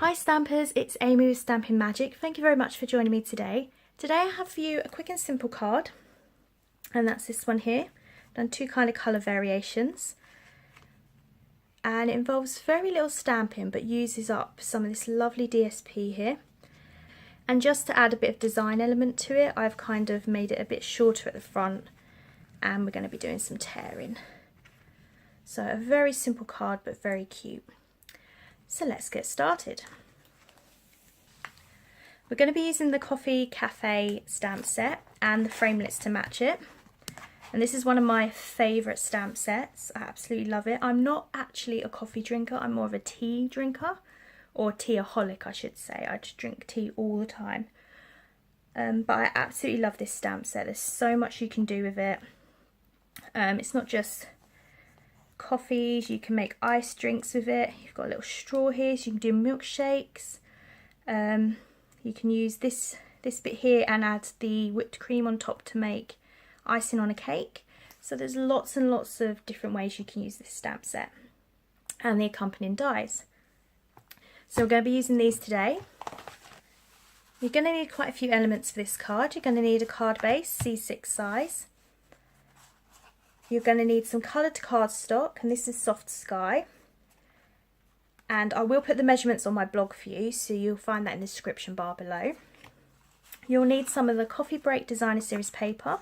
Hi Stampers, it's Amy with Stampin' Magic. Thank you very much for joining me today. Today I have for you a quick and simple card, and that's this one here. I've done two kind of colour variations, and it involves very little stamping but uses up some of this lovely DSP here. And just to add a bit of design element to it, I've kind of made it a bit shorter at the front, and we're going to be doing some tearing. So a very simple card but very cute. So let's get started. We're going to be using the Coffee Cafe stamp set and the framelits to match it. And this is one of my favourite stamp sets. I absolutely love it. I'm not actually a coffee drinker, I'm more of a tea drinker, or teaaholic I should say. I just drink tea all the time. But I absolutely love this stamp set. There's so much you can do with it. It's not just coffees, you can make iced drinks with it. You've got a little straw here, so you can do milkshakes. You can use this bit here and add the whipped cream on top to make icing on a cake. So there's lots and lots of different ways you can use this stamp set and the accompanying dies. So we're going to be using these today. You're going to need quite a few elements for this card. You're going to need a card base, C6 size. You're going to need some coloured cardstock, and this is Soft Sky. And I will put the measurements on my blog for you, so you'll find that in the description bar below. You'll need some of the Coffee Break Designer Series paper,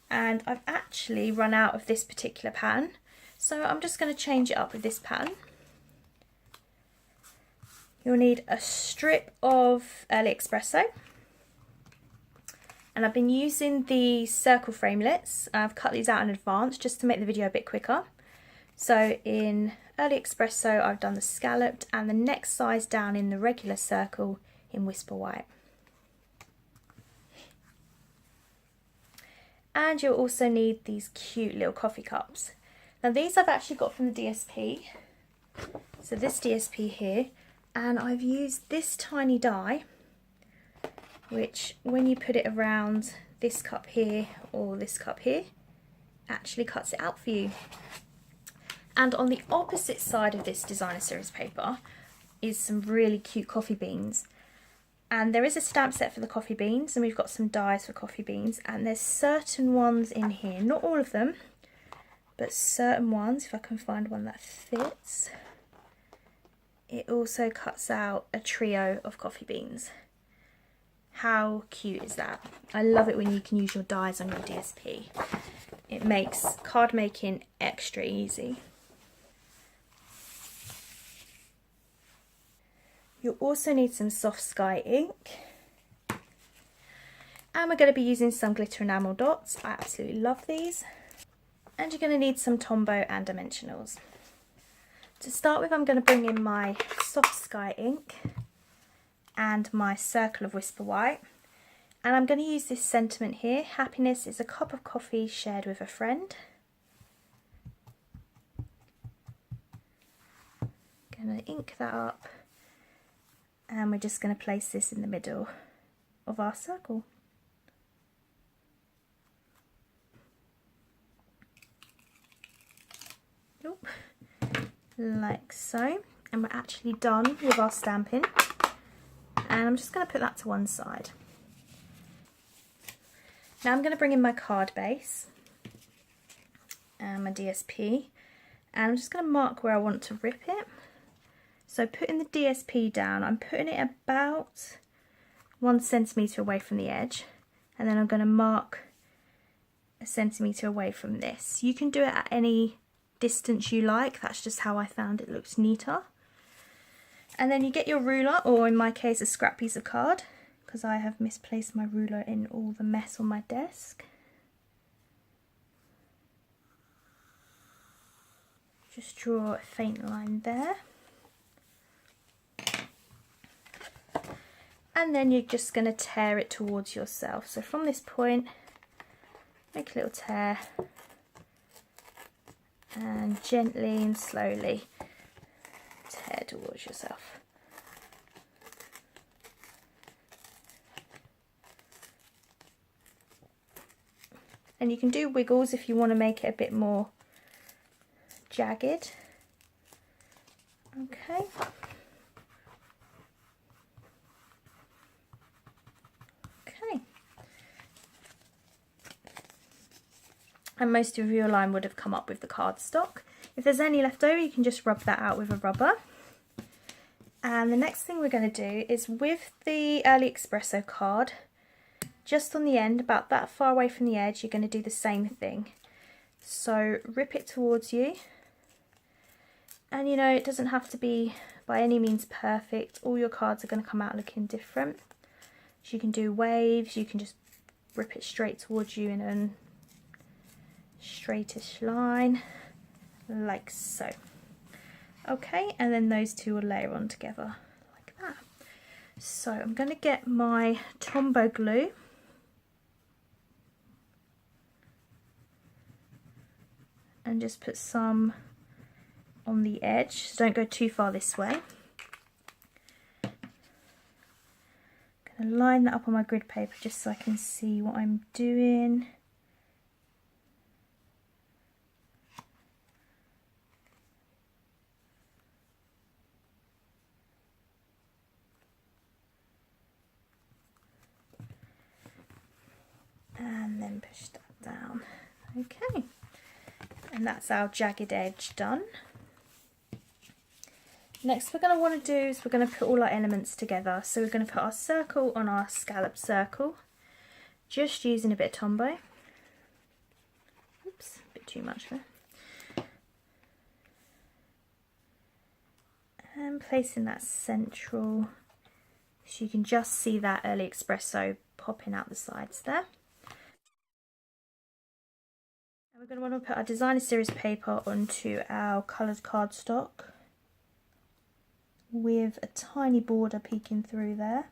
and I've actually run out of this particular pattern, so I'm just going to change it up with this pattern. You'll need a strip of Early Espresso. And I've been using the circle framelits. I've cut these out in advance just to make the video a bit quicker. So in Early Espresso I've done the scalloped and the next size down in the regular circle in Whisper White. And you'll also need these cute little coffee cups. Now these I've actually got from the DSP. So this DSP here, and I've used this tiny die, which when you put it around this cup here or this cup here, actually cuts it out for you. And on the opposite side of this designer series paper is some really cute coffee beans. And there is a stamp set for the coffee beans, and we've got some dies for coffee beans, and there's certain ones in here, not all of them, but certain ones, if I can find one that fits. It also cuts out a trio of coffee beans. How cute is that? I love it when you can use your dies on your DSP. It makes card making extra easy. You'll also need some Soft Sky ink. And we're going to be using some glitter enamel dots. I absolutely love these. And you're going to need some Tombow and dimensionals. To start with, I'm going to bring in my Soft Sky ink and my circle of Whisper White, and I'm going to use this sentiment here: happiness is a cup of coffee shared with a friend. Going to ink that up, and we're just going to place this in the middle of our circle. Nope. Like so, and we're actually done with our stamping. And I'm just going to put that to one side. Now I'm going to bring in my card base and my DSP, and I'm just going to mark where I want to rip it. So putting the DSP down, I'm putting it about 1 centimetre away from the edge, and then I'm going to mark 1 centimetre away from this. You can do it at any distance you like, that's just how I found it looks neater. And then you get your ruler, or in my case a scrap piece of card, because I have misplaced my ruler in all the mess on my desk. Just draw a faint line there. And then you're just going to tear it towards yourself. So from this point, make a little tear, and gently and slowly tear towards yourself. And you can do wiggles if you want to make it a bit more jagged. Okay. and most of your line would have come up with the cardstock. If there's any left over, you can just rub that out with a rubber. And the next thing we're going to do is with the Early Espresso card, just on the end, about that far away from the edge, you're going to do the same thing. So rip it towards you. And you know, it doesn't have to be by any means perfect. All your cards are going to come out looking different. So you can do waves, you can just rip it straight towards you in a straightish line, like so. Okay, and then those two will layer on together like that. So I'm going to get my Tombow glue. And just put some on the edge, so don't go too far this way. I'm going to line that up on my grid paper just so I can see what I'm doing. And then push that down. Okay, and that's our jagged edge done. Next we're going to want to do is we're going to put all our elements together. So we're going to put our circle on our scallop circle, just using a bit of Tombow. Oops, a bit too much there. And placing that central, so you can just see that Early Espresso popping out the sides there. And we're going to want to put our designer series paper onto our coloured cardstock, with a tiny border peeking through there.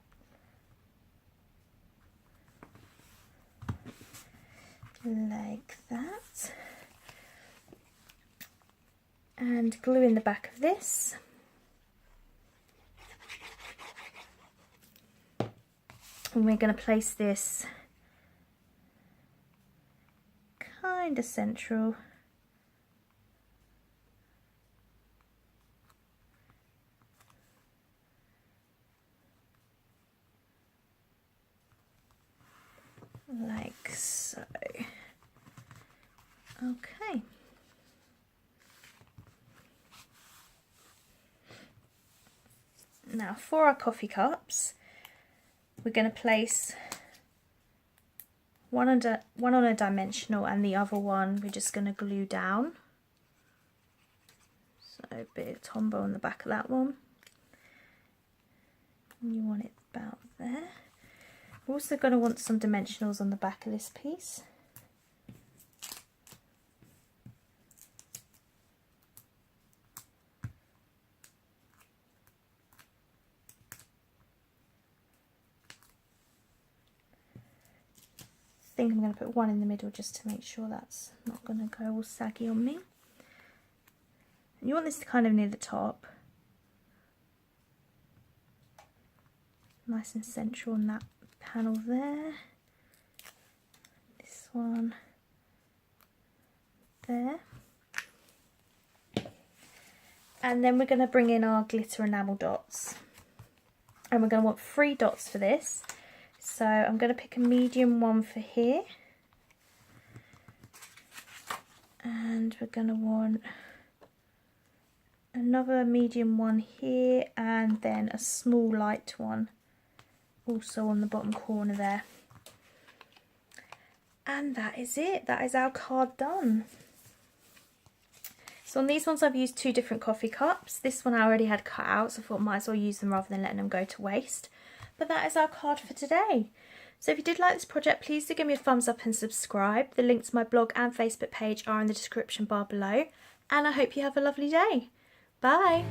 Like that. And glue in the back of this. And we're going to place this kind of central. Like so. Okay. Now for our coffee cups, we're going to place one on a dimensional and the other one we're just going to glue down. So a bit of Tombow on the back of that one. And you want it about there. We're also going to want some dimensionals on the back of this piece. I think I'm going to put one in the middle just to make sure that's not going to go all saggy on me. And you want this kind of near the top. Nice and central on that panel there, this one there, and then we're going to bring in our glitter enamel dots, and we're going to want 3 dots for this. So I'm going to pick a medium one for here, and we're going to want another medium one here, and then a small light one also on the bottom corner there. And that is it. That is our card done. So on these ones I've used 2 different coffee cups. This one I already had cut out, so I thought I might as well use them rather than letting them go to waste. But that is our card for today. So if you did like this project, please do give me a thumbs up and subscribe. The links to my blog and Facebook page are in the description bar below. And I hope you have a lovely day. Bye.